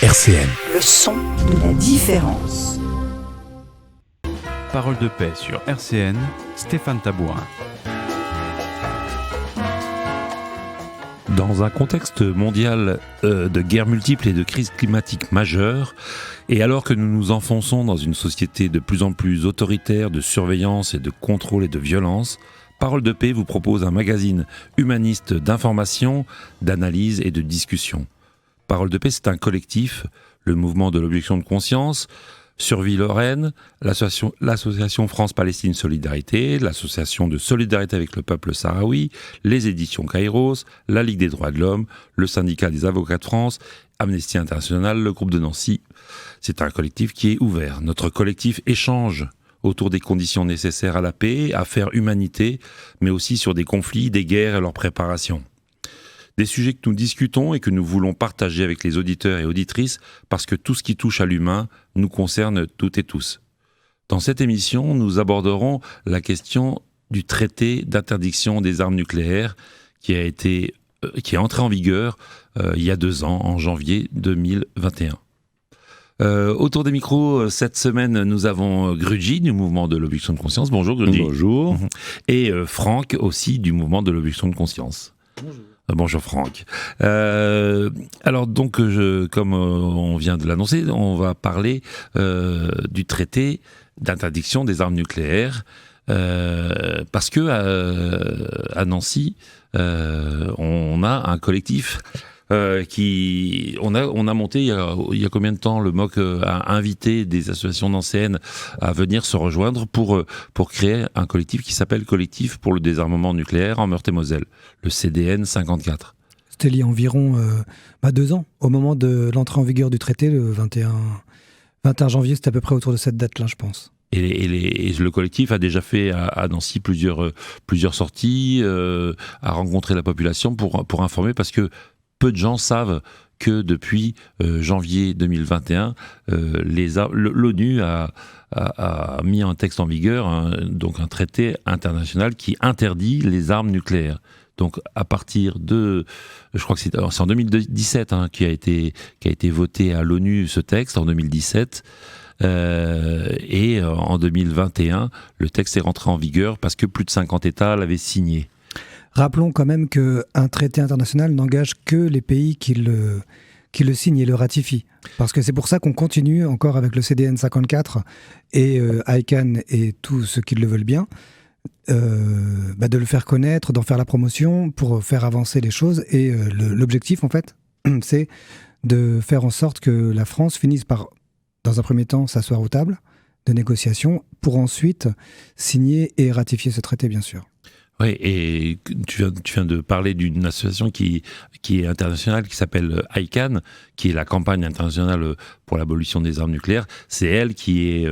RCN. Le son de la différence. Parole de paix sur RCN, Stéphane Tabourin. Dans un contexte mondial de guerres multiples et de crises climatiques majeures, et alors que nous nous enfonçons dans une société de plus en plus autoritaire, de surveillance et de contrôle et de violence, Parole de paix vous propose un magazine humaniste d'information, d'analyse et de discussion. Parole de paix, c'est un collectif, le mouvement de l'objection de conscience, Survie Lorraine, l'association France-Palestine Solidarité, l'association de solidarité avec le peuple sahraoui, les éditions Kairos, la Ligue des droits de l'homme, le syndicat des avocats de France, Amnesty International, le groupe de Nancy. C'est un collectif qui est ouvert. Notre collectif échange autour des conditions nécessaires à la paix, à faire humanité, mais aussi sur des conflits, des guerres et leur préparation. Des sujets que nous discutons et que nous voulons partager avec les auditeurs et auditrices parce que tout ce qui touche à l'humain nous concerne toutes et tous. Dans cette émission, nous aborderons la question du traité d'interdiction des armes nucléaires qui est entré en vigueur il y a 2 ans, en janvier 2021. Autour des micros, cette semaine, nous avons Grugy du mouvement de l'objection de conscience. Bonjour Grugy. Bonjour. Et Franck aussi du mouvement de l'objection de conscience. Bonjour. Bonjour Franck. Alors donc, comme on vient de l'annoncer, on va parler du traité d'interdiction des armes nucléaires parce que à Nancy, on a un collectif on a monté il y a combien de temps le MOC a invité des associations nancéennes à venir se rejoindre pour créer un collectif qui s'appelle Collectif pour le désarmement nucléaire en Meurthe-et-Moselle, le CDN 54. C'était il y a environ 2 ans, au moment de l'entrée en vigueur du traité, le 21 janvier, c'était à peu près autour de cette date-là, je pense. Et le collectif a déjà fait à Nancy plusieurs sorties, a rencontré la population pour informer, parce que peu de gens savent que depuis janvier 2021, l'ONU a mis un texte en vigueur, donc un traité international qui interdit les armes nucléaires. Donc à partir de, je crois que c'est en 2017 qui a été voté à l'ONU ce texte, en 2017. Et en 2021, le texte est rentré en vigueur parce que plus de 50 États l'avaient signé. Rappelons quand même qu'un traité international n'engage que les pays qui le signent et le ratifient. Parce que c'est pour ça qu'on continue encore avec le CDN 54 et ICANN et tous ceux qui le veulent bien, de le faire connaître, d'en faire la promotion pour faire avancer les choses. Et l'objectif, en fait, c'est de faire en sorte que la France finisse par, dans un premier temps, s'asseoir aux tables de négociation pour ensuite signer et ratifier ce traité, bien sûr. Oui, et tu viens de parler d'une association qui est internationale, qui s'appelle ICANN, qui est la campagne internationale pour l'abolition des armes nucléaires. C'est elle qui est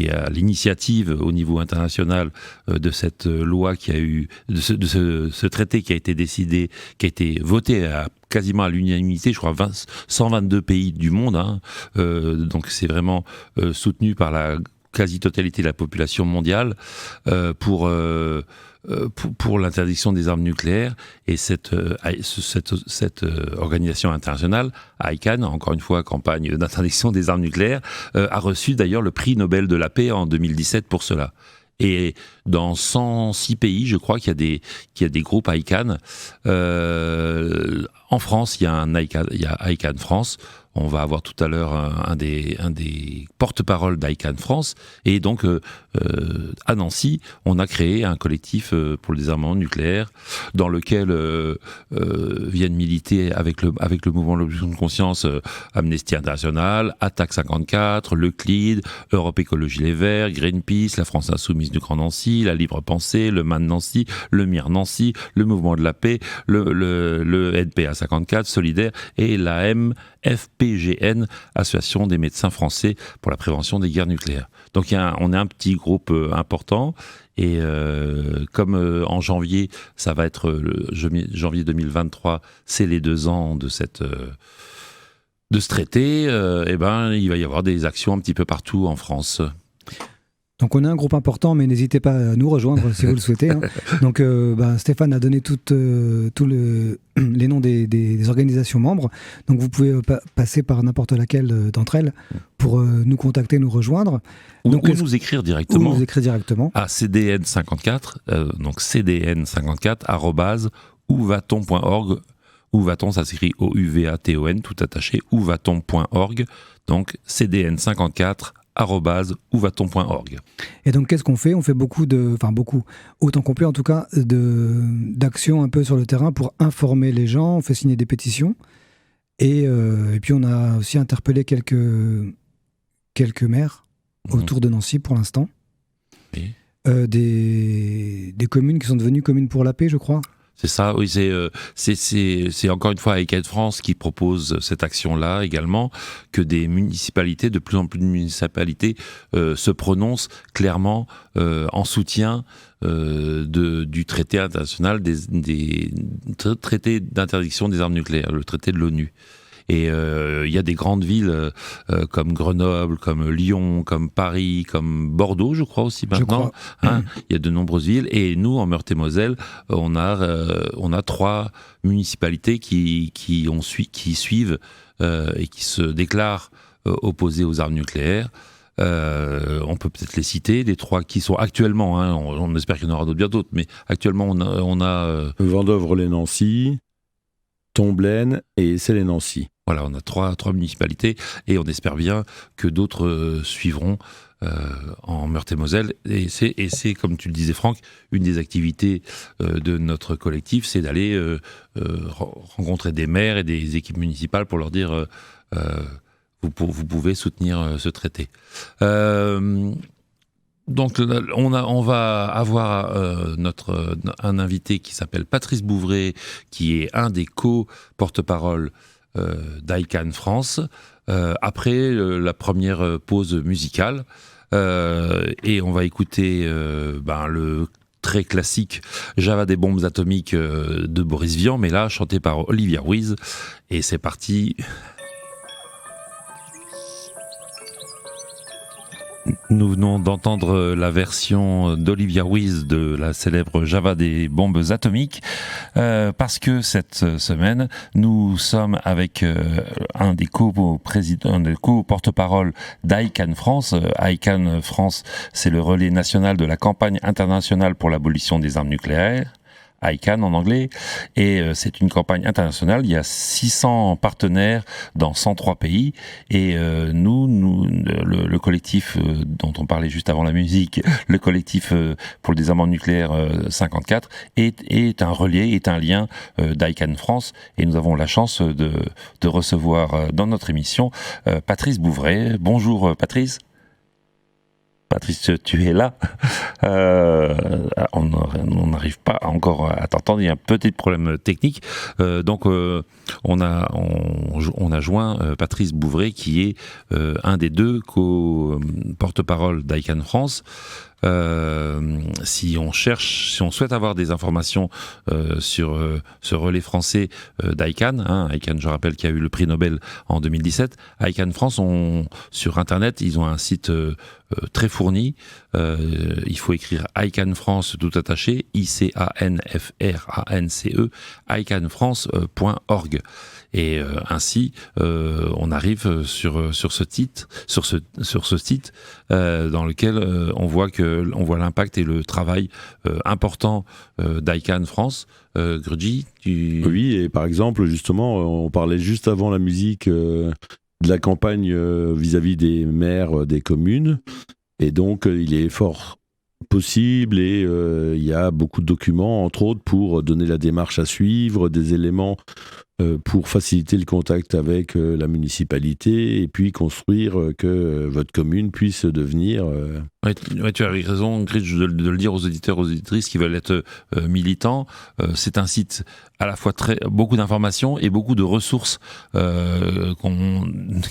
à l'initiative au niveau international de cette loi de ce traité qui a été décidé, qui a été voté quasiment à l'unanimité, je crois 122 pays du monde. Donc c'est vraiment soutenu par la quasi-totalité de la population mondiale pour l'interdiction des armes nucléaires. Et cette organisation internationale, ICANN, encore une fois, campagne d'interdiction des armes nucléaires, a reçu d'ailleurs le prix Nobel de la paix en 2017 pour cela. Et dans 106 pays, je crois qu'il y a des groupes ICANN. En France, il y a ICANN France. On va avoir tout à l'heure un des porte-parole d'ICANN France. Et donc, à Nancy, on a créé un collectif pour le désarmement nucléaire dans lequel viennent militer avec le mouvement de l'objection de conscience Amnesty International, Attaque 54, l'Euclide, Europe Écologie Les Verts, Greenpeace, la France Insoumise du Grand Nancy, la Libre Pensée, le MAN Nancy, le MIR Nancy, le Mouvement de la Paix, le NPA 54, Solidaire et la FPGN, Association des médecins français pour la prévention des guerres nucléaires. Donc on est un petit groupe important, et comme en janvier, ça va être janvier 2023, c'est les 2 ans de ce traité, il va y avoir des actions un petit peu partout en France. Donc on est un groupe important, mais n'hésitez pas à nous rejoindre si vous le souhaitez. Hein. Donc Stéphane a donné tous les noms des organisations membres. Donc vous pouvez passer par n'importe laquelle d'entre elles pour nous contacter, nous rejoindre. Ou nous écrire directement. Ou nous écrire directement. À cdn54, donc cdn54 @ouvaton.org. Ouvaton, ça s'écrit O-U-V-A-T-O-N, tout attaché, ouvaton.org. Donc cdn54 @ouvaton.org. Et donc qu'est-ce qu'on fait ? On fait beaucoup, autant qu'on peut en tout cas, d'actions un peu sur le terrain pour informer les gens. On fait signer des pétitions et puis on a aussi interpellé quelques maires autour de Nancy pour l'instant. Oui. Des communes qui sont devenues communes pour la paix, je crois. C'est ça, oui, c'est encore une fois ICANN France qui propose cette action-là également, que des municipalités, de plus en plus de municipalités se prononcent clairement en soutien du traité international des traités d'interdiction des armes nucléaires, le traité de l'ONU. Et il y a des grandes villes comme Grenoble, comme Lyon, comme Paris, comme Bordeaux, je crois aussi maintenant. Hein, il y a de nombreuses villes. Et nous, en Meurthe-et-Moselle, on a 3 municipalités qui suivent et qui se déclarent opposées aux armes nucléaires. On peut peut-être les citer, les 3 qui sont actuellement, hein, on espère qu'il y en aura d'autres bientôt, mais actuellement on a Vendôme-Relais-Nancy, Tomblaine et Celles-et-Nancy. Voilà, on a 3 municipalités et on espère bien que d'autres suivront en Meurthe-et-Moselle. Et c'est, comme tu le disais Franck, une des activités de notre collectif, c'est d'aller rencontrer des maires et des équipes municipales pour leur dire vous pouvez soutenir ce traité. Donc on va avoir un invité qui s'appelle Patrice Bouvret, qui est un des co-porte-parole d'ICANN France, après la première pause musicale, et on va écouter le très classique Java des bombes atomiques de Boris Vian, mais là chanté par Olivia Ruiz, et c'est parti. Nous venons d'entendre la version d'Olivia Ruiz de la célèbre Java des bombes atomiques, parce que cette semaine, nous sommes avec un des co-porte-parole d'ICANN France. ICANN France, c'est le relais national de la campagne internationale pour l'abolition des armes nucléaires. ICANN en anglais, et c'est une campagne internationale. Il y a 600 partenaires dans 103 pays, et le collectif dont on parlait juste avant la musique, le collectif pour le désarmement nucléaire 54, est un relais, est un lien d'ICANN France, et nous avons la chance de recevoir dans notre émission Patrice Bouvret. Bonjour Patrice. Patrice, tu es là. On n'arrive pas encore à t'entendre. Il y a un petit problème technique. Donc, on a joint Patrice Bouvret, qui est un des 2 porte-parole d'ICANN France. Si on souhaite avoir des informations sur ce relais français d'ICANN, ICANN, je rappelle qu'il y a eu le prix Nobel en 2017, ICANN France, sur Internet, ils ont un site très fourni. Il faut écrire ICANN France tout attaché, ICANFRANCE, ICANNFrance.org. Et ainsi, on arrive sur ce site dans lequel on voit l'impact et le travail important d'ICANN France. Grudji, Oui, et par exemple, justement, on parlait juste avant la musique de la campagne vis-à-vis des maires des communes, et donc il est fort possible, et il y a beaucoup de documents, entre autres, pour donner la démarche à suivre, des éléments pour faciliter le contact avec la municipalité, et puis construire que votre commune puisse devenir... Ouais, tu as raison, Gridge, de le dire aux auditeurs, aux auditrices qui veulent être militants. C'est un site à la fois beaucoup d'informations et beaucoup de ressources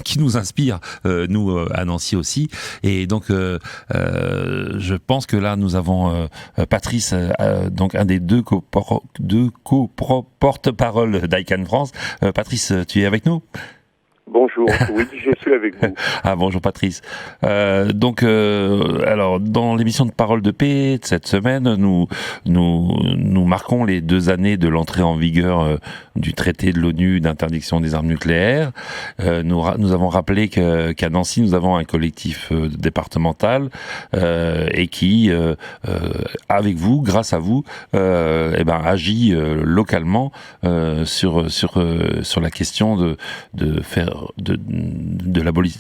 qui nous inspirent, nous à Nancy aussi. Et donc, je pense que là, nous avons Patrice, donc un des 2 porte-parole d'ICANN France. Patrice, tu es avec nous ? Bonjour, oui, je suis avec vous. Ah, bonjour Patrice. Alors, dans l'émission de Parole de paix de cette semaine, nous marquons les 2 années de l'entrée en vigueur du traité de l'ONU d'interdiction des armes nucléaires. Nous avons rappelé qu'à Nancy, nous avons un collectif départemental et qui, avec vous, grâce à vous, agit localement sur la question de faire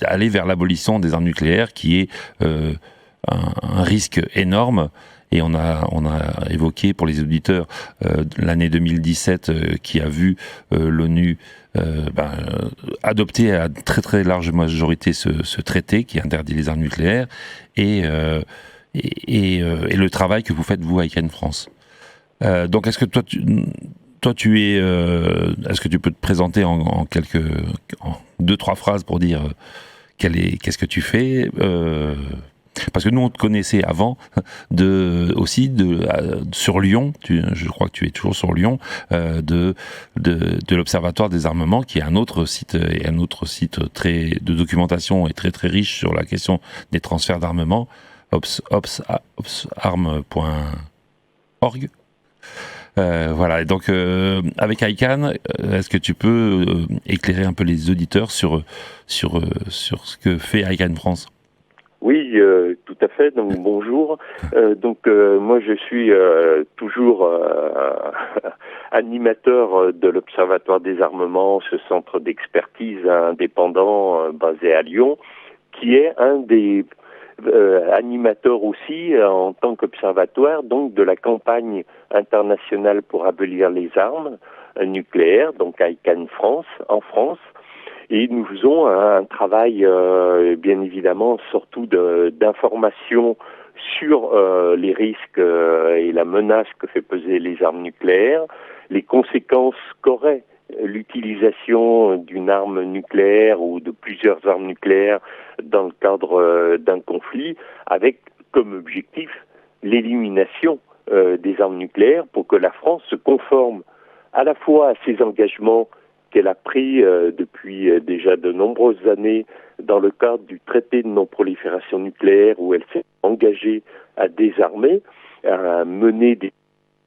aller vers l'abolition des armes nucléaires, qui est un risque énorme. Et on a évoqué pour les auditeurs l'année 2017 qui a vu l'ONU adopter à très très large majorité ce traité qui interdit les armes nucléaires et le travail que vous faites vous à ICANN France. Donc est-ce que est-ce que tu peux te présenter en 2-3 phrases pour dire qu'est-ce que tu fais, parce que nous on te connaissait avant sur Lyon, je crois que tu es toujours sur Lyon, de l'Observatoire des armements, qui est un autre site de documentation et très très riche sur la question des transferts d'armement, opsarm.org. Voilà, et donc avec ICANN, est-ce que tu peux éclairer un peu les auditeurs sur ce que fait ICANN France? Oui, tout à fait. Donc bonjour. Moi je suis toujours animateur de l'Observatoire des armements, ce centre d'expertise indépendant basé à Lyon, qui est un des animateur aussi en tant qu'observatoire donc de la campagne internationale pour abolir les armes nucléaires, donc ICANN France, en France. Et nous faisons un travail bien évidemment surtout d'information sur les risques et la menace que fait peser les armes nucléaires, les conséquences qu'aurait l'utilisation d'une arme nucléaire ou de plusieurs armes nucléaires dans le cadre d'un conflit, avec comme objectif l'élimination des armes nucléaires pour que la France se conforme à la fois à ses engagements qu'elle a pris depuis déjà de nombreuses années dans le cadre du traité de non-prolifération nucléaire, où elle s'est engagée à désarmer, à mener des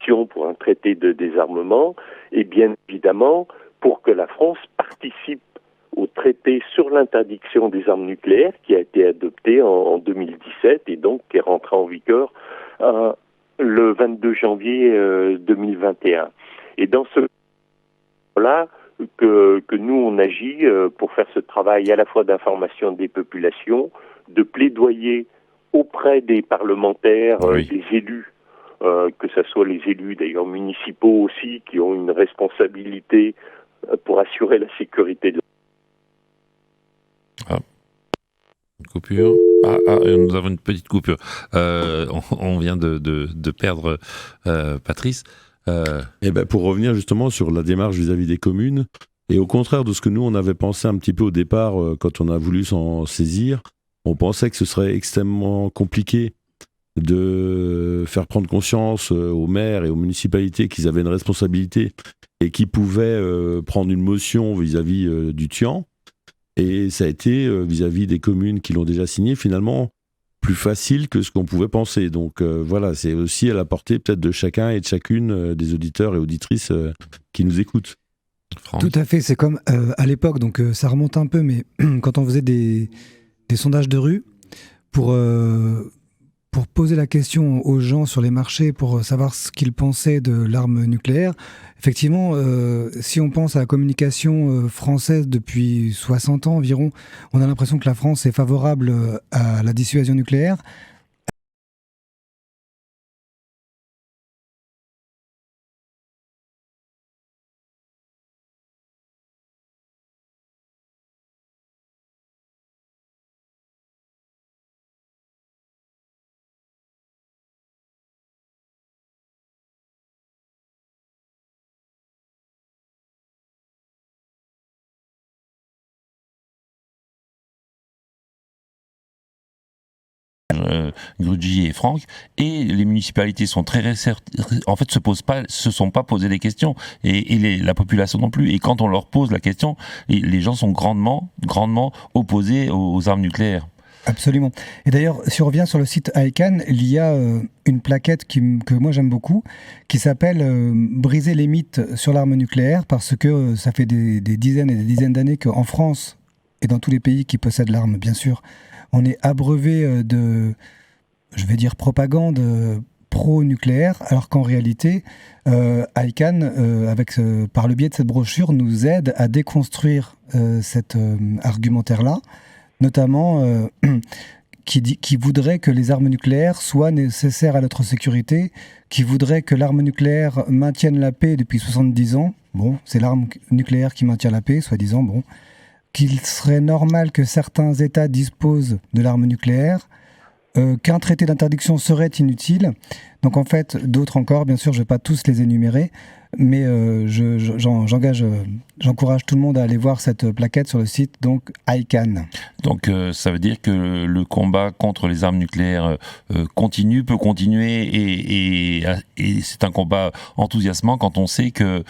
actions pour un traité de désarmement, et bien évidemment pour que la France participe au traité sur l'interdiction des armes nucléaires qui a été adopté en 2017 et donc qui est rentré en vigueur le 22 janvier 2021. Et dans ce là que nous on agit pour faire ce travail à la fois d'information des populations, de plaidoyer auprès des parlementaires, des élus, que ce soit les élus d'ailleurs municipaux aussi, qui ont une responsabilité pour assurer la sécurité de Une coupure. Nous avons une petite coupure. On vient de perdre Patrice. Pour revenir justement sur la démarche vis-à-vis des communes, et au contraire de ce que nous on avait pensé un petit peu au départ quand on a voulu s'en saisir, on pensait que ce serait extrêmement compliqué de faire prendre conscience aux maires et aux municipalités qu'ils avaient une responsabilité et qu'ils pouvaient prendre une motion vis-à-vis du TIAN. Et ça a été, vis-à-vis des communes qui l'ont déjà signé, finalement plus facile que ce qu'on pouvait penser. Donc voilà, c'est aussi à la portée peut-être de chacun et de chacune des auditeurs et auditrices qui nous écoutent. France. Tout à fait, c'est comme à l'époque, donc ça remonte un peu, mais quand on faisait des sondages de rue pour poser la question aux gens sur les marchés pour savoir ce qu'ils pensaient de l'arme nucléaire, effectivement, si on pense à la communication française depuis 60 ans environ, on a l'impression que la France est favorable à la dissuasion nucléaire. Grudgy et Franck, et les municipalités sont très en fait se sont pas posé des questions, et la population non plus. Et quand on leur pose la question, les gens sont grandement opposés aux armes nucléaires. Absolument. Et d'ailleurs, si on revient sur le site ICANN, il y a une plaquette que moi j'aime beaucoup, qui s'appelle Briser les mythes sur l'arme nucléaire, parce que ça fait des dizaines et des dizaines d'années qu'en France, et dans tous les pays qui possèdent l'arme, bien sûr, on est abreuvé de, je vais dire, propagande pro-nucléaire, alors qu'en réalité, ICANN, par le biais de cette brochure, nous aide à déconstruire cet argumentaire-là, notamment qui voudrait que les armes nucléaires soient nécessaires à notre sécurité, qui voudrait que l'arme nucléaire maintienne la paix depuis 70 ans. Bon, c'est l'arme nucléaire qui maintient la paix, soi-disant, bon. Qu'il serait normal que certains États disposent de l'arme nucléaire, qu'un traité d'interdiction serait inutile. Donc en fait, d'autres encore, bien sûr, je ne vais pas tous les énumérer, mais j'encourage tout le monde à aller voir cette plaquette sur le site donc ICANN. Donc ça veut dire que le combat contre les armes nucléaires peut continuer, et c'est un combat enthousiasmant quand on sait que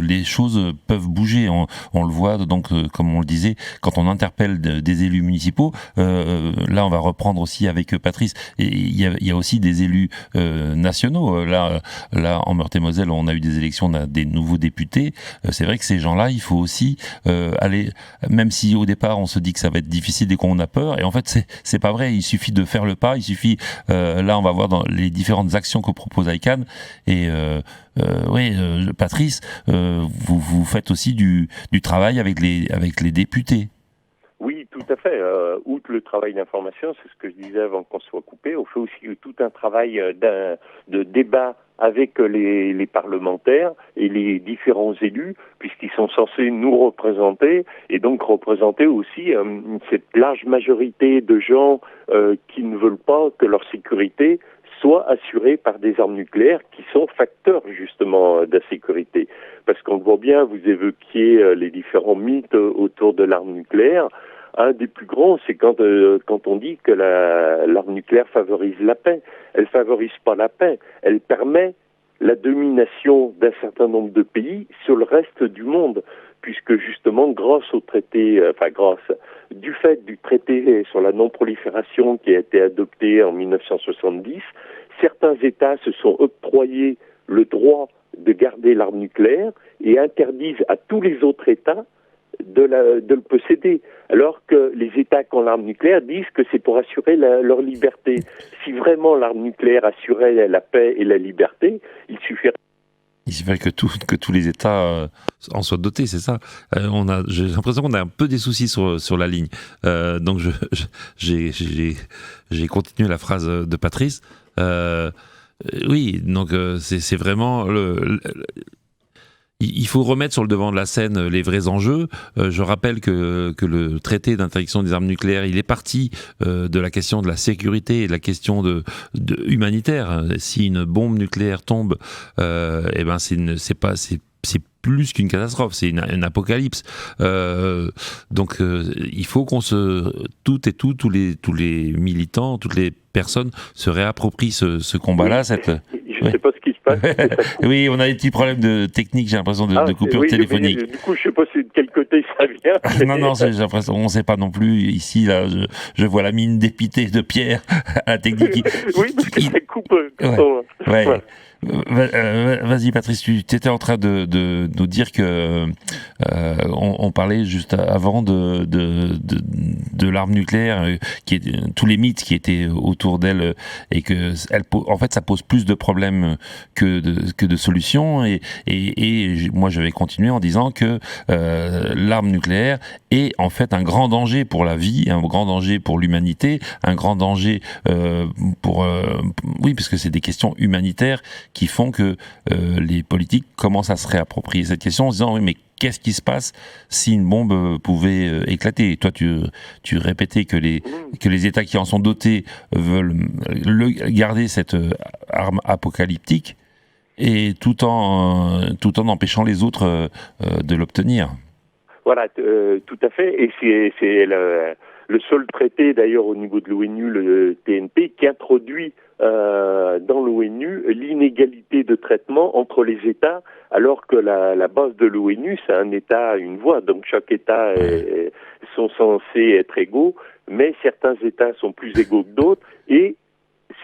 les choses peuvent bouger. On le voit donc, comme on le disait, quand on interpelle des élus municipaux. Là, on va reprendre aussi avec Patrice. Et il y a aussi des élus nationaux. Là, en Meurthe-et-Moselle, on a eu des élections, on a des nouveaux députés. C'est vrai que ces gens-là, il faut aussi aller, même si au départ on se dit que ça va être difficile et qu'on a peur, et en fait c'est pas vrai. Il suffit de faire le pas. Il suffit. Là, on va voir dans les différentes actions que propose ICANN. Et Patrice, vous faites aussi du travail avec les députés. Oui, tout à fait. Outre le travail d'information, c'est ce que je disais avant qu'on soit coupé, on fait aussi tout un travail de débat avec les parlementaires et les différents élus, puisqu'ils sont censés nous représenter, et donc représenter aussi cette large majorité de gens qui ne veulent pas que leur sécurité soit assurée par des armes nucléaires qui sont facteurs justement de la sécurité. Parce qu'on le voit bien, vous évoquiez les différents mythes autour de l'arme nucléaire. Un des plus grands, c'est quand on dit que l'arme nucléaire favorise la paix. Elle favorise pas la paix, elle permet la domination d'un certain nombre de pays sur le reste du monde, puisque justement grâce au traité, du fait du traité sur la non-prolifération qui a été adopté en 1970, certains États se sont octroyés le droit de garder l'arme nucléaire et interdisent à tous les autres États de le posséder, alors que les États qui ont l'arme nucléaire disent que c'est pour assurer leur liberté. Si vraiment l'arme nucléaire assurait la paix et la liberté, il suffirait que tous les États en soient dotés, c'est ça. J'ai l'impression qu'on a un peu des soucis sur la ligne. Donc j'ai continué la phrase de Patrice. Oui, donc c'est vraiment il faut remettre sur le devant de la scène les vrais enjeux. Je rappelle que le traité d'interdiction des armes nucléaires, il est parti de la question de la sécurité et de la question de humanitaire. Si une bombe nucléaire tombe, c'est plus qu'une catastrophe, c'est une apocalypse. Donc il faut tous les militants, toutes les personnes se réapproprient ce combat-là. Je ne sais pas ce qui se passe. Oui, on a des petits problèmes de technique, j'ai l'impression, de coupure téléphonique. Du coup, je ne sais pas de quel côté ça vient. Non, j'ai l'impression, on ne sait pas non plus. Ici, là, je vois la mine dépitée de Pierre à la technique. Oui, parce que ça coupe. Ouais. Vas-y Patrice, tu étais en train de nous dire que on parlait juste avant de l'arme nucléaire, tous les mythes qui étaient autour d'elle, et que en fait ça pose plus de problèmes que de solutions, et moi je vais continuer en disant que l'arme nucléaire est en fait un grand danger pour la vie, un grand danger pour l'humanité, un grand danger oui, parce que c'est des questions humanitaires qui font que les politiques commencent à se réapproprier cette question en se disant oui, mais qu'est-ce qui se passe si une bombe pouvait éclater? Et toi, tu répétais que les États qui en sont dotés veulent garder cette arme apocalyptique, et tout en empêchant les autres de l'obtenir. Voilà, tout à fait. Et c'est le seul traité d'ailleurs au niveau de l'ONU, le TNP, qui introduit dans l'ONU l'inégalité de traitement entre les États, alors que la base de l'ONU, c'est un État, une voix, donc chaque État sont censés être égaux, mais certains États sont plus égaux que d'autres, et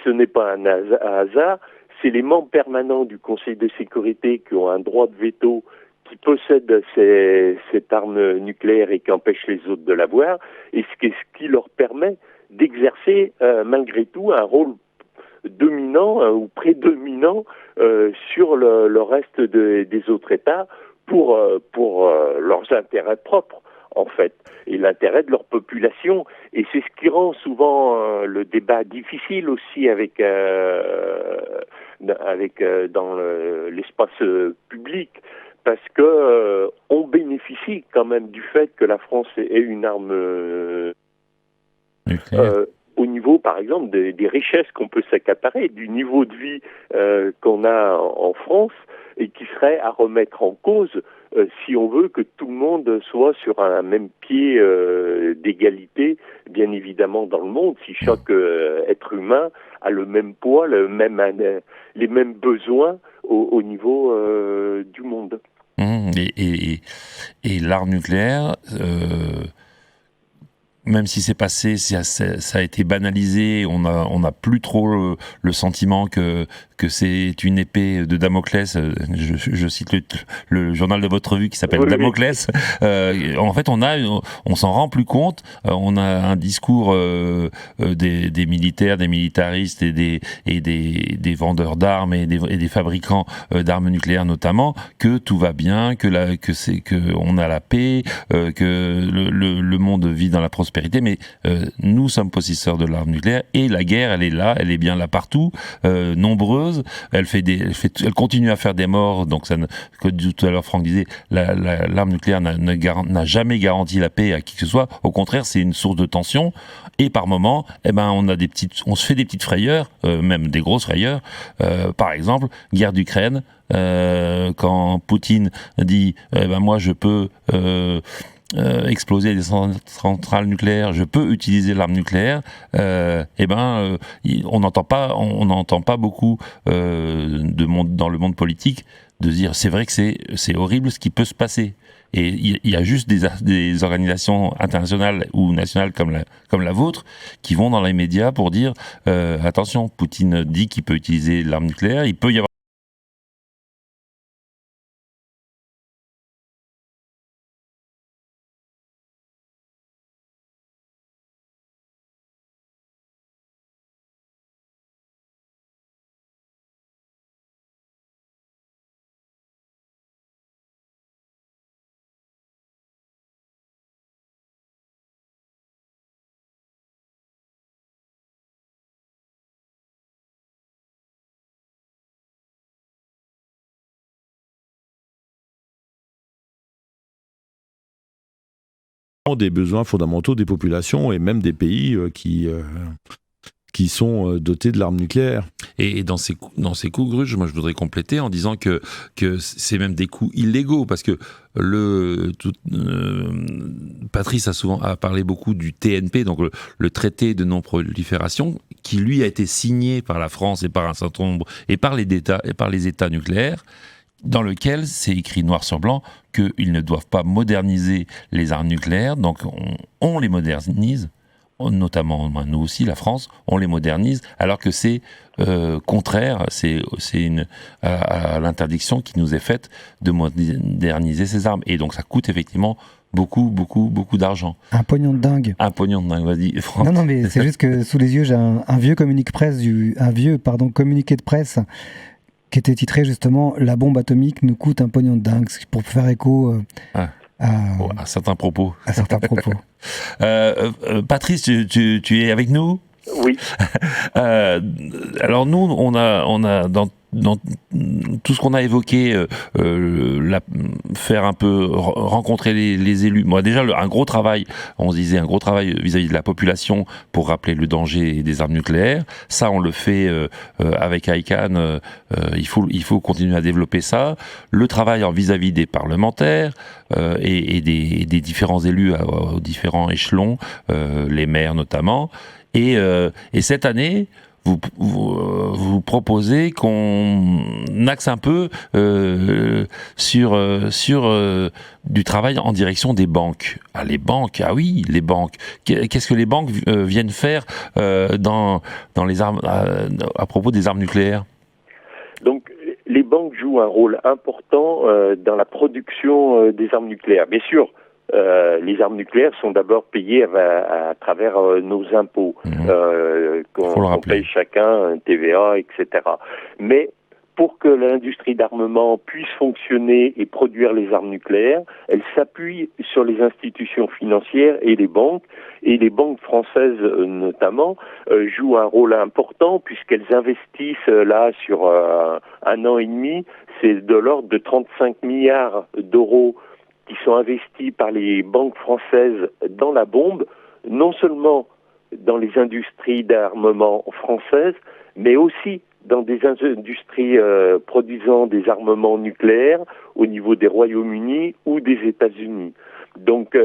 ce n'est pas un hasard, c'est les membres permanents du Conseil de sécurité qui ont un droit de veto, qui possèdent cette arme nucléaire et qui empêchent les autres de l'avoir, et ce qui leur permet d'exercer malgré tout un rôle dominant ou prédominant sur le reste des autres États pour leurs intérêts propres, en fait, et l'intérêt de leur population. Et c'est ce qui rend souvent le débat difficile aussi dans l'espace public, parce que on bénéficie quand même du fait que la France ait une arme au niveau, par exemple, des richesses qu'on peut s'accaparer, du niveau de vie qu'on a en France, et qui serait à remettre en cause si on veut que tout le monde soit sur un même pied d'égalité, bien évidemment, dans le monde, si chaque être humain a le même poids, les mêmes besoins au niveau du monde. Et l'arme nucléaire, même si c'est passé, ça a été banalisé, on a plus trop le sentiment que c'est une épée de Damoclès. Je cite le journal de votre revue qui s'appelle Damoclès. En fait, on s'en rend plus compte. On a un discours des militaires, des militaristes et des vendeurs d'armes et des fabricants d'armes nucléaires notamment, que tout va bien, que on a la paix, que le monde vit dans la prospérité. Mais nous sommes possesseurs de l'arme nucléaire et la guerre, elle est là, elle est bien là partout, nombreuse. Elle continue à faire des morts. Donc, comme tout à l'heure Franck disait, l'arme nucléaire n'a jamais garanti la paix à qui que ce soit. Au contraire, c'est une source de tension. Et par moments, on se fait des petites frayeurs, même des grosses frayeurs. Par exemple, guerre d'Ukraine. Quand Poutine dit, moi je peux exploser des centrales nucléaires, je peux utiliser l'arme nucléaire, on n'entend pas beaucoup dans le monde politique de dire c'est vrai que c'est horrible ce qui peut se passer. Et il y a juste des organisations internationales ou nationales comme la vôtre qui vont dans les médias pour dire attention, Poutine dit qu'il peut utiliser l'arme nucléaire, il peut y avoir des besoins fondamentaux des populations et même des pays qui sont dotés de l'arme nucléaire. Et dans ces coups gruges, moi je voudrais compléter en disant que c'est même des coups illégaux, parce que Patrice a parlé beaucoup du TNP, donc le traité de non-prolifération, qui lui a été signé par la France et par un certain nombre, et par les États nucléaires, dans lequel c'est écrit noir sur blanc qu'ils ne doivent pas moderniser les armes nucléaires, donc on les modernise, notamment nous aussi, la France, on les modernise, alors que c'est contraire, c'est à l'interdiction qui nous est faite de moderniser ces armes. Et donc ça coûte effectivement beaucoup d'argent. Un pognon de dingue. Un pognon de dingue, vas-y, Franck. Non, mais c'est juste que sous les yeux, j'ai un vieux communiqué de presse qui était titré justement « La bombe atomique nous coûte un pognon de dingue », pour faire écho à certains propos. À certains propos. Patrice, tu es avec nous ? Oui. Alors nous, on a dans dans tout ce qu'on a évoqué, faire un peu rencontrer les élus. Moi, déjà, un gros travail, on se disait un gros travail vis-à-vis de la population pour rappeler le danger des armes nucléaires. Ça, on le fait avec ICANN. Il faut continuer à développer ça. Le travail vis-à-vis des parlementaires et des différents élus aux différents échelons, les maires notamment. Et cette année, vous proposez qu'on axe un peu sur du travail en direction des banques. Ah, les banques, ah oui, les banques. Qu'est-ce que les banques viennent faire dans les armes, à propos des armes nucléaires ? Donc, les banques jouent un rôle important dans la production des armes nucléaires. Bien sûr, les armes nucléaires sont d'abord payées à travers nos impôts, qu'on paye chacun, TVA, etc. Mais pour que l'industrie d'armement puisse fonctionner et produire les armes nucléaires, elle s'appuie sur les institutions financières et les banques. Et les banques françaises notamment jouent un rôle important puisqu'elles investissent là sur un an et demi, c'est de l'ordre de 35 milliards d'euros qui sont investis par les banques françaises dans la bombe, non seulement dans les industries d'armement françaises, mais aussi dans des industries produisant des armements nucléaires au niveau des Royaumes-Unis ou des États-Unis. Donc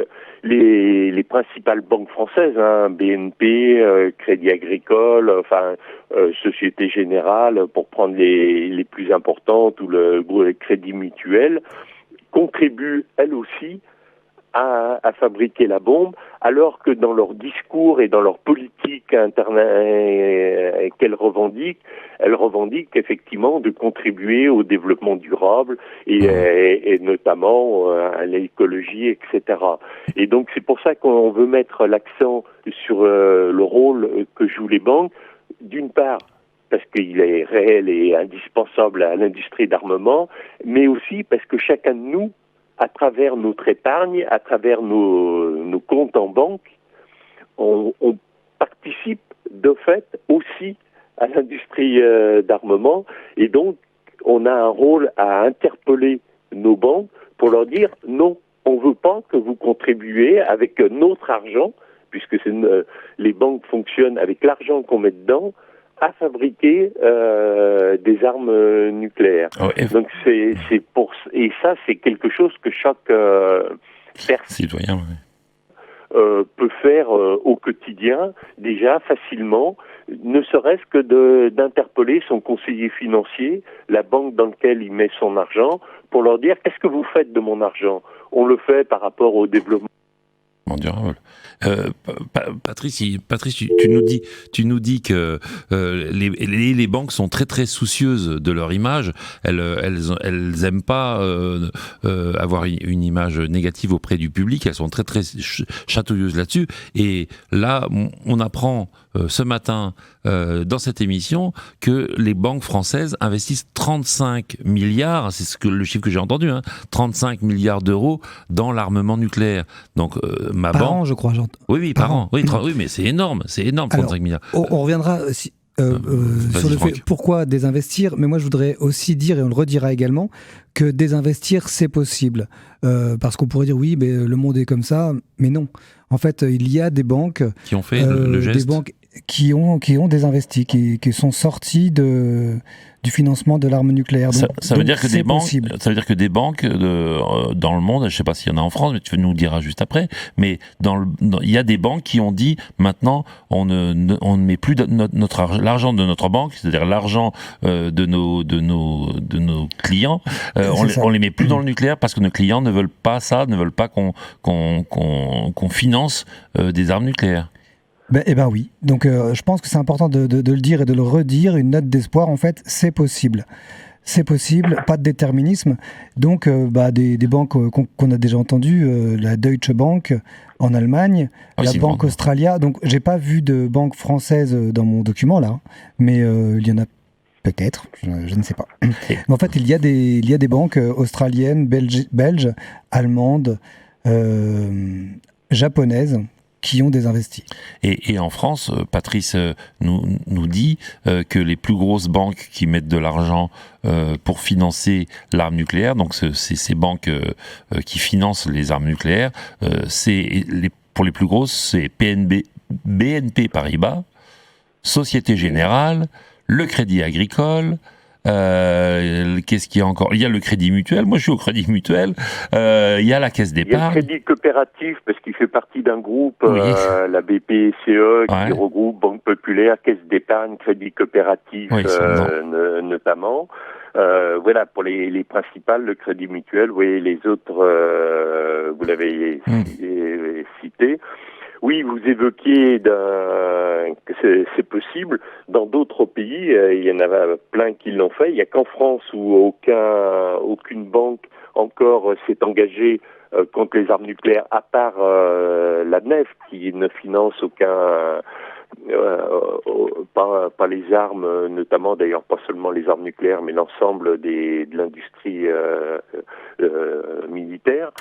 les principales banques françaises, BNP, Crédit Agricole, Société Générale, pour prendre les plus importantes, ou le Crédit Mutuel, contribuent elles aussi à fabriquer la bombe, alors que dans leur discours et dans leur politique qu'elles revendiquent effectivement de contribuer au développement durable et notamment à l'écologie, etc. Et donc c'est pour ça qu'on veut mettre l'accent sur le rôle que jouent les banques, d'une part parce qu'il est réel et indispensable à l'industrie d'armement, mais aussi parce que chacun de nous, à travers notre épargne, à travers nos comptes en banque, on participe de fait aussi à l'industrie d'armement, et donc on a un rôle à interpeller nos banques pour leur dire non, on ne veut pas que vous contribuiez avec notre argent, puisque les banques fonctionnent avec l'argent qu'on met dedans, à fabriquer des armes nucléaires. Donc et ça c'est quelque chose que chaque citoyen peut faire au quotidien déjà facilement, ne serait-ce que d'interpeller son conseiller financier, la banque dans laquelle il met son argent, pour leur dire qu'est-ce que vous faites de mon argent ? On le fait par rapport au développement durable. Patrice, tu nous dis que les banques sont très très soucieuses de leur image. Elles aiment pas avoir une image négative auprès du public. Elles sont très très chatouilleuses là-dessus. Et là, on apprend ce matin dans cette émission que les banques françaises investissent 35 milliards, c'est le chiffre que j'ai entendu, 35 milliards d'euros dans l'armement nucléaire. Donc ma par banque, an, je crois. Oui, par an. Oui, mais c'est énorme, 35 milliards. On reviendra sur le fait pourquoi désinvestir, mais moi je voudrais aussi dire, et on le redira également, que désinvestir c'est possible. Parce qu'on pourrait dire oui, mais le monde est comme ça, mais non. En fait, il y a des banques qui ont fait le geste. Des banques qui ont désinvesti, qui sont sortis du financement de l'arme nucléaire. Ça veut dire que des banques dans le monde, je ne sais pas s'il y en a en France, mais tu nous le diras juste après, mais il y a des banques qui ont dit maintenant on ne met plus l'argent de notre banque, c'est-à-dire l'argent de nos clients, on les met plus dans le nucléaire parce que nos clients ne veulent pas ça, ne veulent pas qu'on finance des armes nucléaires. Eh ben oui, donc je pense que c'est important de le dire et de le redire, une note d'espoir, en fait, c'est possible. C'est possible, pas de déterminisme. Donc des banques qu'on a déjà entendues, la Deutsche Bank en Allemagne, la Banque Australia, donc j'ai pas vu de banque française dans mon document là, mais il y en a peut-être, je ne sais pas. Mais en fait, il y a des banques australiennes, belges, allemandes, japonaises, qui ont désinvesti. Et en France, Patrice nous dit que les plus grosses banques qui mettent de l'argent pour financer l'arme nucléaire, donc ces banques qui financent les armes nucléaires, pour les plus grosses, c'est BNP Paribas, Société Générale, le Crédit Agricole. Qu'est-ce qu'il y a encore? Il y a le Crédit Mutuel. Moi, je suis au Crédit Mutuel. Il y a la Caisse d'épargne. Il y a le Crédit Coopératif parce qu'il fait partie d'un groupe, Oui. la BPCE, qui regroupe Banque Populaire, Caisse d'épargne, Crédit Coopératif, notamment. Voilà, pour les principales, le Crédit Mutuel, oui, les autres, vous l'avez cité. Oui, vous évoquiez que c'est possible. Dans d'autres pays, il y en a plein qui l'ont fait. Il n'y a qu'en France où aucune banque encore s'est engagée contre les armes nucléaires, à part la NEF qui ne finance pas les armes, notamment d'ailleurs pas seulement les armes nucléaires, mais l'ensemble de l'industrie militaire.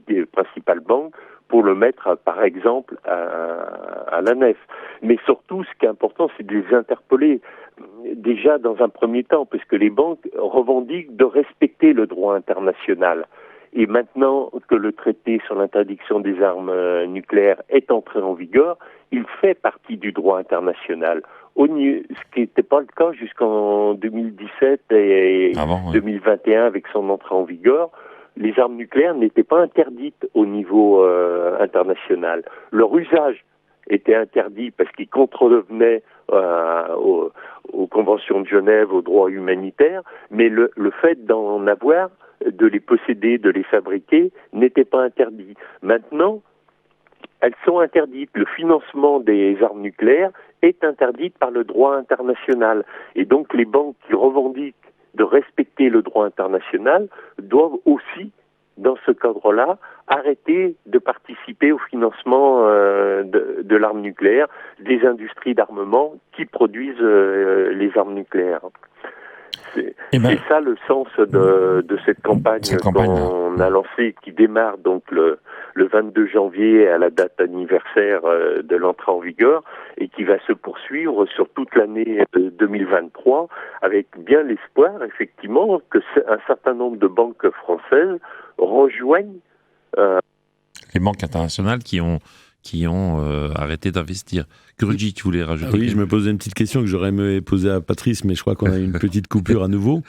Des principales banques pour le mettre, par exemple, à la nef. Mais surtout, ce qui est important, c'est de les interpeller déjà dans un premier temps, puisque les banques revendiquent de respecter le droit international. Et maintenant que le traité sur l'interdiction des armes nucléaires est entré en vigueur, il fait partie du droit international. Ce qui n'était pas le cas jusqu'en 2017 et 2021 avec son entrée en vigueur. Les armes nucléaires n'étaient pas interdites au niveau international. Leur usage était interdit parce qu'ils contrevenaient aux conventions de Genève, aux droits humanitaires, mais le fait d'en avoir, de les posséder, de les fabriquer, n'était pas interdit. Maintenant, elles sont interdites. Le financement des armes nucléaires est interdit par le droit international. Et donc les banques qui revendiquent de respecter le droit international doivent aussi, dans ce cadre-là, arrêter de participer au financement de l'arme nucléaire, des industries d'armement qui produisent les armes nucléaires. C'est ça le sens de cette campagne qu'on a lancée, qui démarre donc le 22 janvier à la date anniversaire de l'entrée en vigueur et qui va se poursuivre sur toute l'année 2023 avec bien l'espoir effectivement que un certain nombre de banques françaises rejoignent les banques internationales qui ont arrêté d'investir. Gurji, tu voulais rajouter? Oui, je me posais une petite question que j'aurais aimé poser à Patrice, mais je crois qu'on a une petite coupure à nouveau.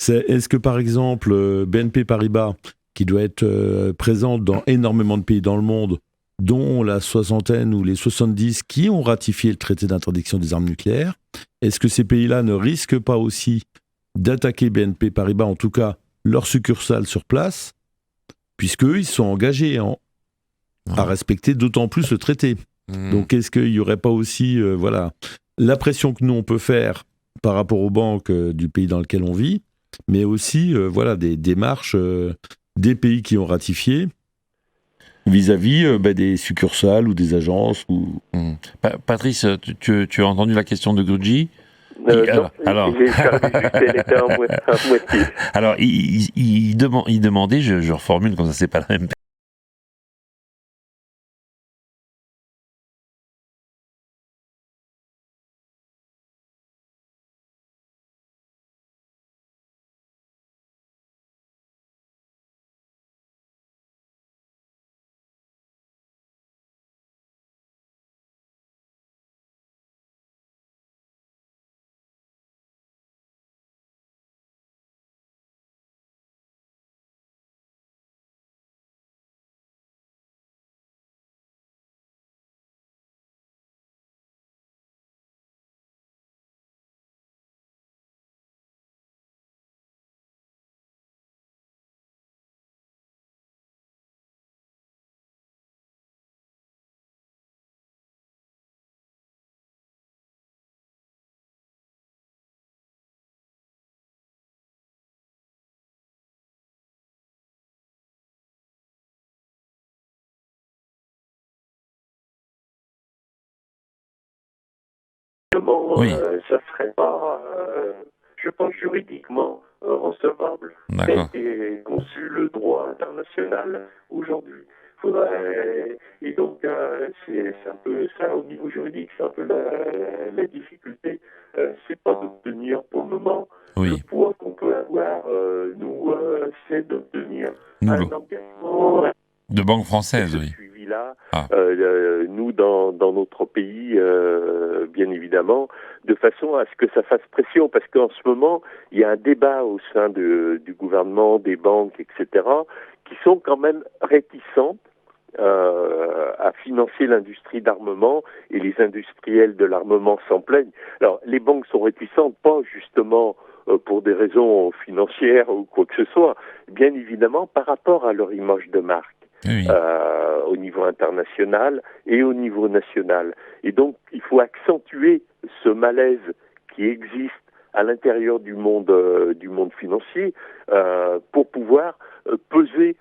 Est-ce que par exemple BNP Paribas, qui doit être présente dans énormément de pays dans le monde, dont la soixantaine ou les 70 qui ont ratifié le traité d'interdiction des armes nucléaires, est-ce que ces pays-là ne risquent pas aussi d'attaquer BNP Paribas, en tout cas leur succursale sur place, puisqu'eux, ils sont engagés à respecter d'autant plus le traité. Donc est-ce qu'il n'y aurait pas aussi la pression que nous on peut faire par rapport aux banques du pays dans lequel on vit, mais aussi des démarches des pays qui ont ratifié vis-à-vis des succursales ou des agences Patrice, tu as entendu la question de Gurji? Alors, j'ai perdu juste, elle était à moitié. Alors, il demandait, je reformule comme ça, c'est pas la même Comment Oui. ça serait pas, je pense, juridiquement recevable, D'accord. et conçu le droit international aujourd'hui. Et donc, c'est un peu ça au niveau juridique, c'est un peu la difficulté. C'est pas d'obtenir pour le moment. Le Oui. poids qu'on peut avoir, nous, c'est d'obtenir Nous, un engagement de banque française, ce oui. suivi-là, Ah. nous, dans notre pays, bien évidemment, de façon à ce que ça fasse pression, parce qu'en ce moment, il y a un débat au sein du gouvernement, des banques, etc., qui sont quand même réticentes à financer l'industrie d'armement, et les industriels de l'armement s'en plaignent. Alors, les banques sont réticentes, pas justement pour des raisons financières ou quoi que ce soit, bien évidemment par rapport à leur image de marque. Oui. Au niveau international et au niveau national. Et donc, il faut accentuer ce malaise qui existe à l'intérieur du monde financier pour pouvoir peser,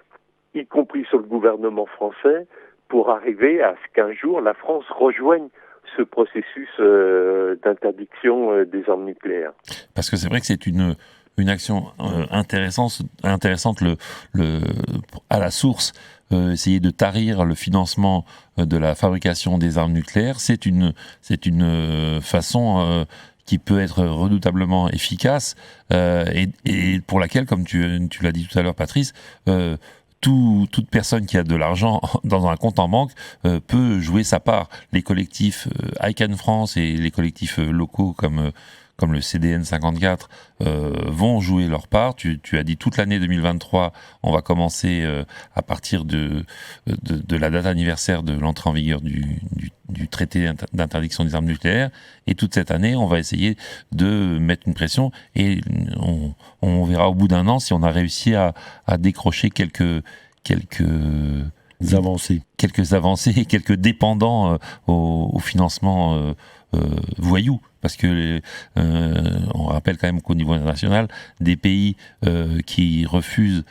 y compris sur le gouvernement français, pour arriver à ce qu'un jour la France rejoigne ce processus d'interdiction des armes nucléaires. Parce que c'est vrai que c'est une action intéressante à la source, essayer de tarir le financement de la fabrication des armes nucléaires. C'est une façon qui peut être redoutablement efficace et pour laquelle, comme tu l'as dit tout à l'heure, Patrice, toute personne qui a de l'argent dans un compte en banque peut jouer sa part. Les collectifs ICANN France et les collectifs locaux comme le CDN 54 vont jouer leur part. Tu as dit toute l'année 2023, on va commencer à partir de la date anniversaire de l'entrée en vigueur du traité d'interdiction des armes nucléaires, et toute cette année, on va essayer de mettre une pression, et on verra au bout d'un an si on a réussi à décrocher quelques avancées, et quelques dépendants au financement voyous. Parce que on rappelle quand même qu'au niveau international, des pays qui refusent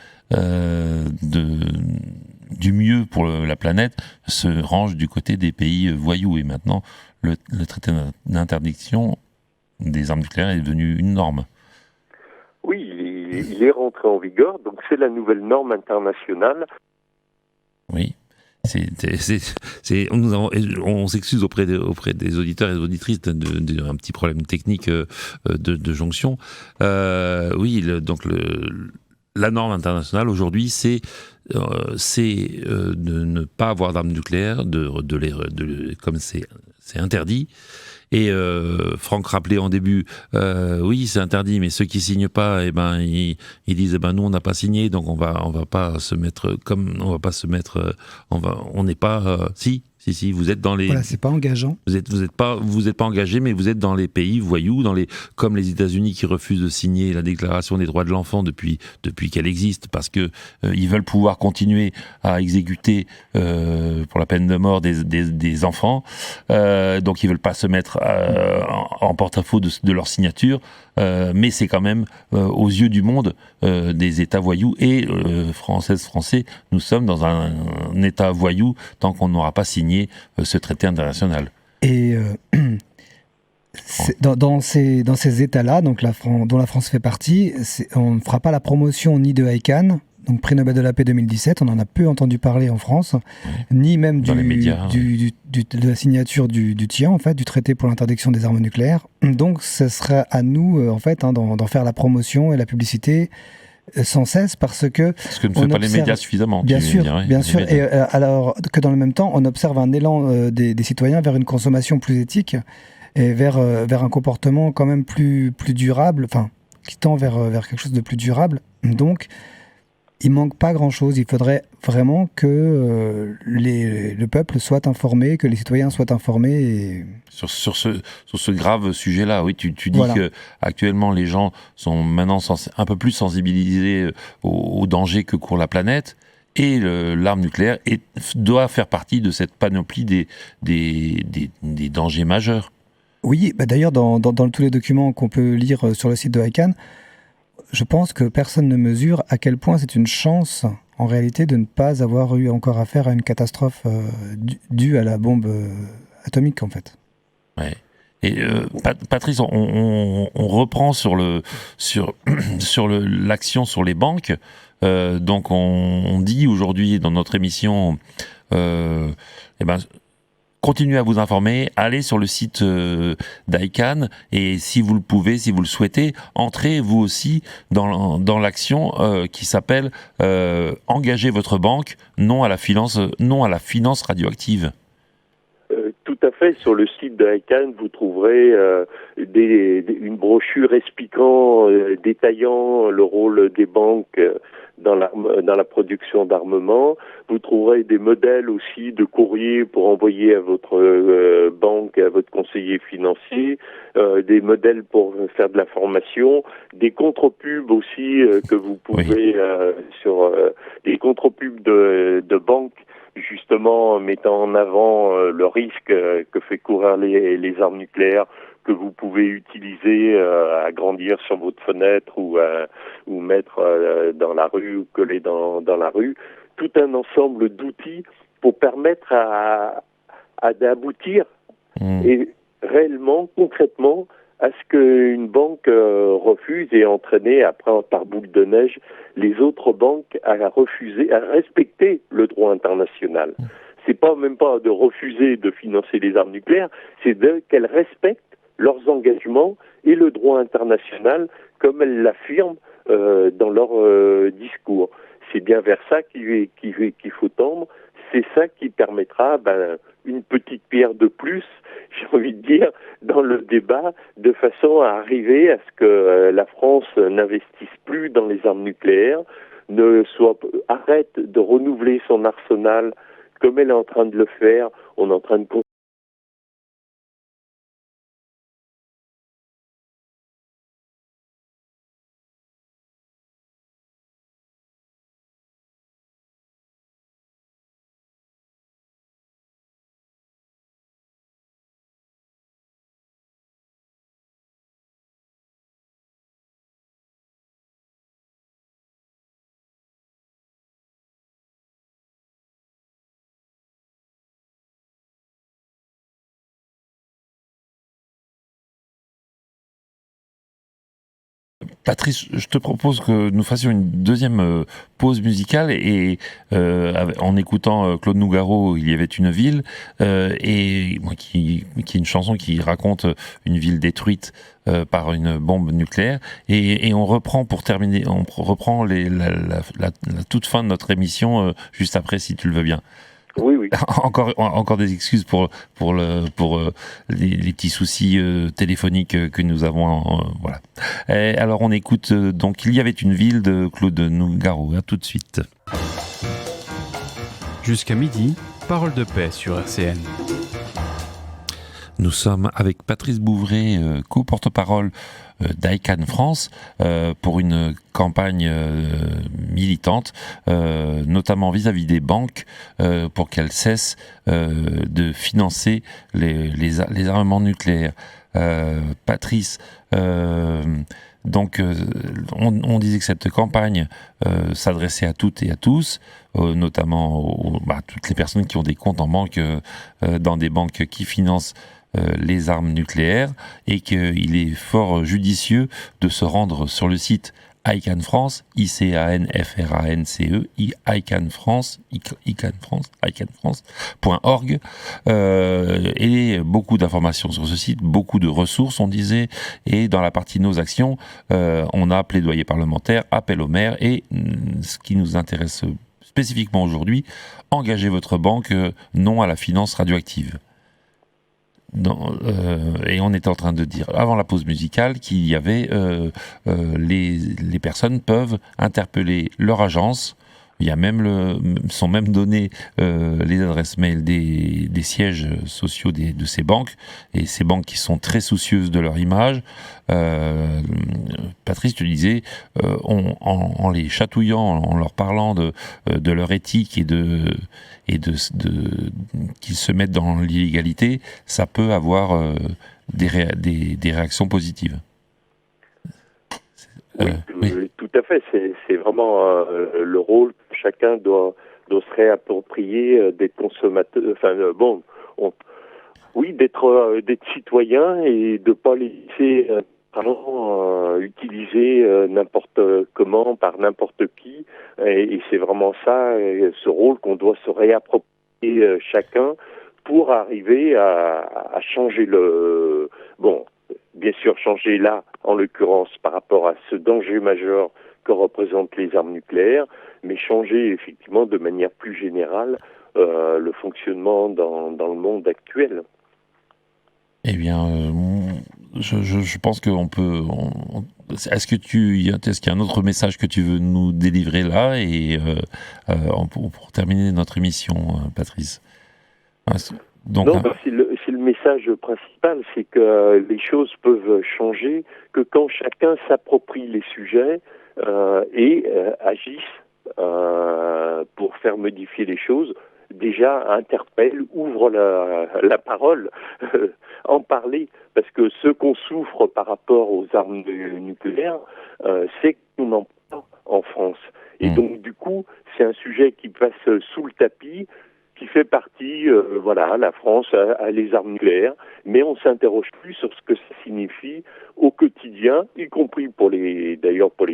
du mieux pour la planète se rangent du côté des pays voyous. Et maintenant, le traité d'interdiction des armes nucléaires est devenu une norme. Oui, il est rentré en vigueur, donc c'est la nouvelle norme internationale. Oui. On s'excuse auprès des auditeurs et des auditrices d'un petit problème technique de jonction. Donc la norme internationale aujourd'hui, c'est de ne pas avoir d'armes nucléaires, comme c'est interdit. Et Franck rappelait en début, oui, c'est interdit, mais ceux qui signent pas, ils disent, nous on n'a pas signé, donc on va pas se mettre on n'est pas, si, vous êtes dans les. Voilà, c'est pas engageant. Vous êtes pas engagé, mais vous êtes dans les pays voyous, comme les États-Unis qui refusent de signer la Déclaration des droits de l'enfant depuis qu'elle existe, parce que ils veulent pouvoir continuer à exécuter pour la peine de mort des enfants, donc ils veulent pas se mettre en porte-à-faux de leur signature, mais c'est quand même aux yeux du monde des États voyous, et Français, nous sommes dans un État voyou tant qu'on n'aura pas signé ce traité international. Et dans ces États-là, donc dont la France fait partie, on ne fera pas la promotion ni de ICANN, donc prix Nobel de la paix 2017, on en a peu entendu parler en France, ni même dans les médias, de la signature du TIAN, en fait, du traité pour l'interdiction des armes nucléaires. Donc ce sera à nous, en fait, d'en faire la promotion et la publicité sans cesse, parce que ne fait pas les médias suffisamment. Bien sûr. Et alors que dans le même temps, on observe un élan des citoyens vers une consommation plus éthique et vers un comportement quand même plus durable, enfin qui tend vers quelque chose de plus durable. Donc il manque pas grand-chose. Il faudrait vraiment que le peuple soit informé, que les citoyens soient informés. Et... Sur ce grave sujet-là, oui, tu dis voilà. que actuellement les gens sont maintenant un peu plus sensibilisés aux dangers que court la planète, et l'arme nucléaire doit faire partie de cette panoplie des dangers majeurs. Oui, d'ailleurs dans tous les documents qu'on peut lire sur le site de ICANN, je pense que personne ne mesure à quel point c'est une chance, en réalité, de ne pas avoir eu encore affaire à une catastrophe due à la bombe atomique, en fait. Ouais. Et Patrice, on reprend sur l'action sur les banques. Donc on dit aujourd'hui dans notre émission, continuez à vous informer, allez sur le site d'ICANN et si vous le pouvez, si vous le souhaitez, entrez vous aussi dans l'action qui s'appelle engagez votre banque, non à la finance radioactive. Tout à fait. Sur le site de ICANN, vous trouverez une brochure expliquant, détaillant le rôle des banques dans la production d'armement. Vous trouverez des modèles aussi de courrier pour envoyer à votre banque, à votre conseiller financier, des modèles pour faire de la formation, des contre-pubs aussi que vous pouvez sur des contre-pubs de banques, justement mettant en avant le risque que fait courir les armes nucléaires, que vous pouvez utiliser à grandir sur votre fenêtre ou mettre dans la rue ou coller dans la rue. Tout un ensemble d'outils pour permettre d'aboutir et réellement, concrètement, à ce qu'une banque refuse et entraîner après par boule de neige les autres banques à respecter le droit international. C'est même pas de refuser de financer les armes nucléaires, c'est qu'elles respectent leurs engagements et le droit international comme elles l'affirment dans leur discours. C'est bien vers ça qu'il faut tendre. C'est ça qui permettra une petite pierre de plus, j'ai envie de dire, dans le débat, de façon à arriver à ce que la France n'investisse plus dans les armes nucléaires, arrête de renouveler son arsenal comme elle est en train de le faire. On est en train de Patrice, je te propose que nous fassions une deuxième pause musicale et en écoutant Claude Nougaro, Il y avait une ville, et qui est une chanson qui raconte une ville détruite par une bombe nucléaire, et on reprend pour terminer, la toute fin de notre émission juste après, si tu le veux bien. Oui. Encore des excuses pour les petits soucis téléphoniques que nous avons. Voilà. Et alors on écoute donc Il y avait une ville de Claude Nougaro. À tout de suite. Jusqu'à midi, Parole de paix sur RCN. Nous sommes avec Patrice Bouvray, co-porte-parole d'ICANN France, pour une campagne militante, notamment vis-à-vis des banques, pour qu'elles cessent de financer les armements nucléaires. Patrice, donc on disait que cette campagne s'adressait à toutes et à tous, notamment toutes les personnes qui ont des comptes en banque dans des banques qui financent les armes nucléaires, et qu'il est fort judicieux de se rendre sur le site ICANN France, ICANFRANCE, ICANN France, ICANNFrance.org, et beaucoup d'informations sur ce site, beaucoup de ressources, on disait, et dans la partie Nos actions, on a plaidoyer parlementaire, appel aux maires, et ce qui nous intéresse spécifiquement aujourd'hui, engagez votre banque, non à la finance radioactive. Et on était en train de dire avant la pause musicale qu'il y avait les personnes peuvent interpeller leur agence. Il y a sont même données les adresses mail des sièges sociaux de ces banques, et ces banques qui sont très soucieuses de leur image. Patrice, tu disais, en les chatouillant, en leur parlant de leur éthique et qu'ils se mettent dans l'illégalité, ça peut avoir des réactions positives. Oui, tout à fait. C'est vraiment le rôle que chacun doit se réapproprier d'être consommateur. Oui, d'être citoyen et de pas laisser utiliser n'importe comment par n'importe qui. Et c'est vraiment ça, ce rôle qu'on doit se réapproprier chacun pour arriver à changer bien sûr changer là, en l'occurrence, par rapport à ce danger majeur que représentent les armes nucléaires, mais changer effectivement de manière plus générale le fonctionnement dans le monde actuel. Eh bien, je pense qu'on peut. Est-ce qu'il y a un autre message que tu veux nous délivrer là et pour terminer notre émission, Patrice? Donc, non, c'est le message principal, c'est que les choses peuvent changer, que quand chacun s'approprie les sujets et agisse pour faire modifier les choses, déjà interpelle, ouvre la parole, en parler, parce que ce qu'on souffre par rapport aux armes nucléaires, c'est qu'on n'en parle pas en France. Et donc du coup, c'est un sujet qui passe sous le tapis, qui fait partie, la France a les armes nucléaires, mais on s'interroge plus sur ce que ça signifie au quotidien, y compris pour les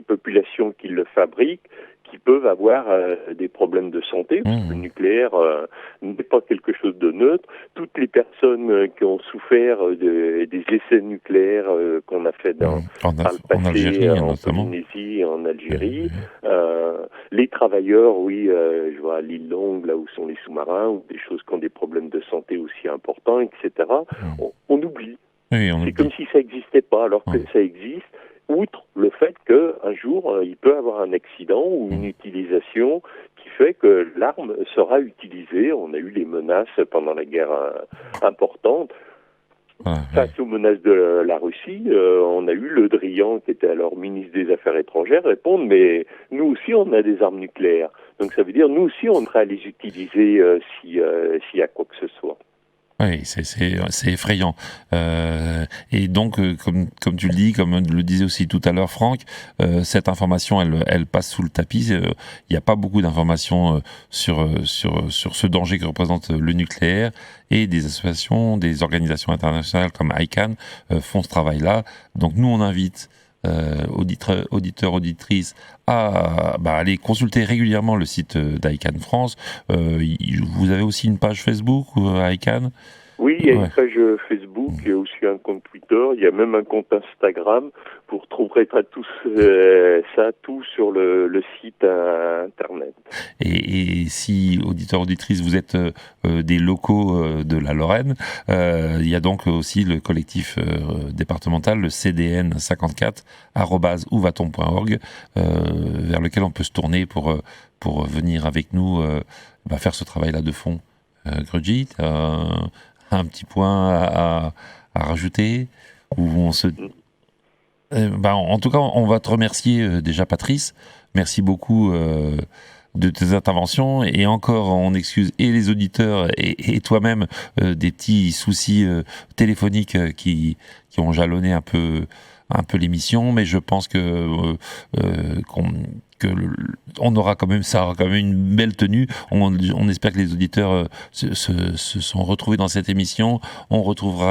populations qui le fabriquent, qui peuvent avoir des problèmes de santé, parce que le nucléaire n'est pas quelque chose de neutre. Toutes les personnes qui ont souffert des essais nucléaires qu'on a fait par le passé, Algérie, en Polynésie et en Algérie, les travailleurs, je vois à l'île Longue, là où sont les sous-marins, ou des choses qui ont des problèmes de santé aussi importants, etc., on oublie. C'est comme si ça n'existait pas, alors que ça existe. Outre le fait qu'un jour, il peut avoir un accident ou une utilisation qui fait que l'arme sera utilisée. On a eu les menaces pendant la guerre importante. Face aux menaces de la Russie, on a eu Le Drian, qui était alors ministre des Affaires étrangères, répondre « mais nous aussi, on a des armes nucléaires ». Donc ça veut dire nous aussi, on devrait les utiliser s'il y a quoi que ce soit. Oui, c'est effrayant. Et donc, comme tu le dis, comme le disait aussi tout à l'heure Franck, cette information, elle passe sous le tapis. Il n'y a pas beaucoup d'informations sur ce danger que représente le nucléaire, et des associations, des organisations internationales comme ICAN font ce travail-là. Donc nous, on invite auditeurs, auditrices à aller consulter régulièrement le site d'ICAN France. Vous avez aussi une page Facebook ICAN? Oui, il y a une page Facebook, il y a aussi un compte Twitter, il y a même un compte Instagram. Vous retrouverez tout sur le site internet. Et si, auditeurs, auditrices, vous êtes des locaux de la Lorraine, il y a donc aussi le collectif départemental, le CDN 54, @ouvaton.org, vers lequel on peut se tourner pour venir avec nous faire ce travail-là de fond. Grudgy, un petit point à rajouter, où en tout cas, on va te remercier déjà, Patrice. Merci beaucoup de tes interventions, et encore, on excuse et les auditeurs et toi-même des petits soucis téléphoniques qui ont jalonné un peu l'émission, mais je pense que on aura quand même, ça aura quand même une belle tenue. On espère que les auditeurs se sont retrouvés dans cette émission. On retrouve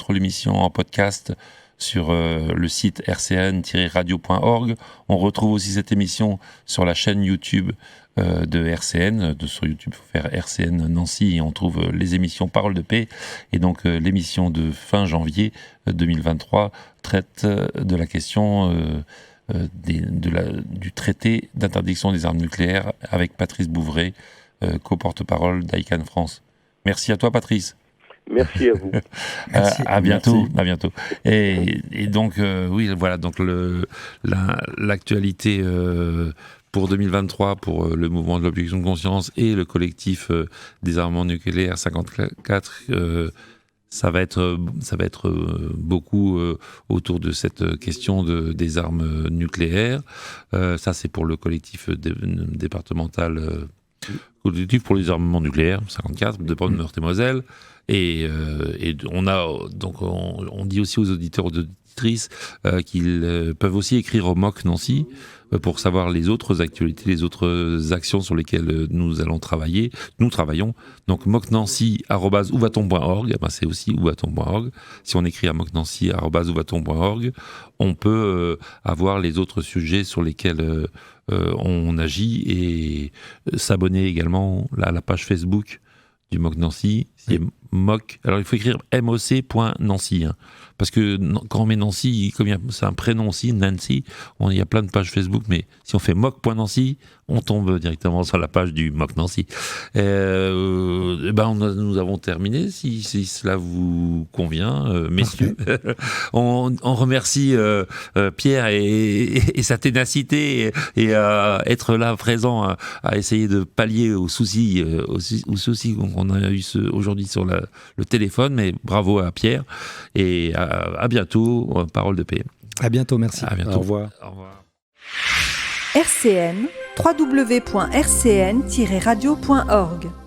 l'émission en podcast sur le site rcn-radio.org. On retrouve aussi cette émission sur la chaîne YouTube de RCN. Sur YouTube, il faut faire RCN Nancy et on trouve les émissions Parole de paix. Et donc l'émission de fin janvier 2023 traite de la question du traité d'interdiction des armes nucléaires avec Patrice Bouvray, co-porte-parole d'ICAN France. Merci à toi, Patrice. Merci à vous. À bientôt. À bientôt. Et donc, oui, voilà, donc l'actualité pour 2023 pour le mouvement de l'objection de conscience et le collectif des armements nucléaires 54. Ça va être beaucoup autour de cette question des armes nucléaires. Ça, c'est pour le collectif départemental, collectif pour les armements nucléaires 54 de Meurthe-et-Moselle. Et on dit aussi aux auditeurs auditrices qu'ils peuvent aussi écrire au MOC Nancy pour savoir les autres actualités, les autres actions sur lesquelles nous allons travailler. Nous travaillons. Donc mocnancy@ouvaton.org, c'est aussi ouvaton.org. Si on écrit à mocnancy@ouvaton.org, on peut avoir les autres sujets sur lesquels on agit et s'abonner également à la page Facebook du MOC Nancy. C'est MOC. Alors il faut écrire moc.nancy. Parce que quand on met Nancy, comme c'est un prénom aussi, Nancy, il y a plein de pages Facebook, mais si on fait moc.nancy, on tombe directement sur la page du MOC Nancy. Nous avons terminé, si cela vous convient, messieurs. On remercie Pierre et sa ténacité et être là présent à essayer de pallier aux soucis qu'on a eu aujourd'hui sur le téléphone, mais bravo à Pierre et à bientôt, Parole de paix. À bientôt, merci. À bientôt. Au revoir. Au revoir. RCN, www.rcn-radio.org